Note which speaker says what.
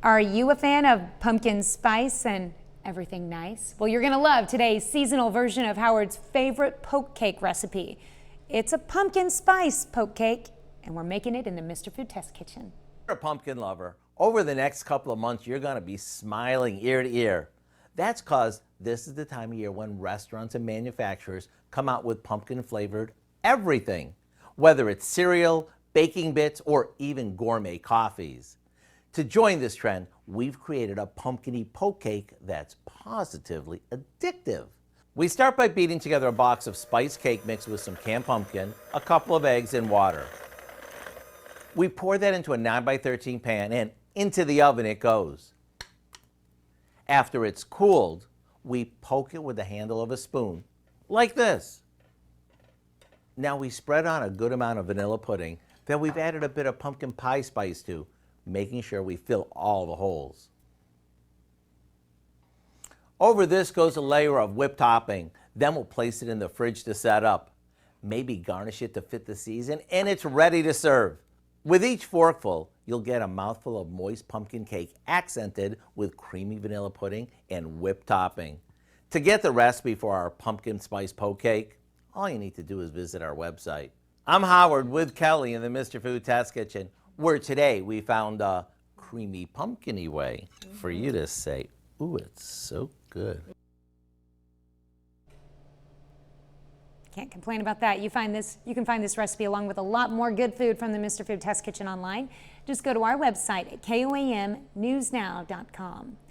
Speaker 1: Are you a fan of pumpkin spice and everything nice? Well, you're going to love today's seasonal version of Howard's favorite poke cake recipe. It's a pumpkin spice poke cake, and we're making it in the Mr. Food Test Kitchen.
Speaker 2: If you're a pumpkin lover, over the next couple of months, you're going to be smiling ear to ear. That's because this is the time of year when restaurants and manufacturers come out with pumpkin-flavored everything, whether it's cereal, baking bits, or even gourmet coffees. To join this trend, we've created a pumpkin-y poke cake that's positively addictive. We start by beating together a box of spice cake mix with some canned pumpkin, a couple of eggs, and water. We pour that into a 9x13 pan and into the oven it goes. After it's cooled, we poke it with the handle of a spoon, like this. Now we spread on a good amount of vanilla pudding that we've added a bit of pumpkin pie spice to, making sure we fill all the holes. Over this goes a layer of whipped topping. Then we'll place it in the fridge to set up. Maybe garnish it to fit the season, and it's ready to serve. With each forkful, you'll get a mouthful of moist pumpkin cake accented with creamy vanilla pudding and whipped topping. To get the recipe for our pumpkin spice poke cake, all you need to do is visit our website. I'm Howard with Kelly in the Mr. Food Test Kitchen, where today we found a creamy pumpkin-y way for you to say, ooh, it's so good.
Speaker 1: Can't complain about that. You can find this recipe along with a lot more good food from the Mr. Food Test Kitchen online. Just go to our website at KOAMnewsnow.com.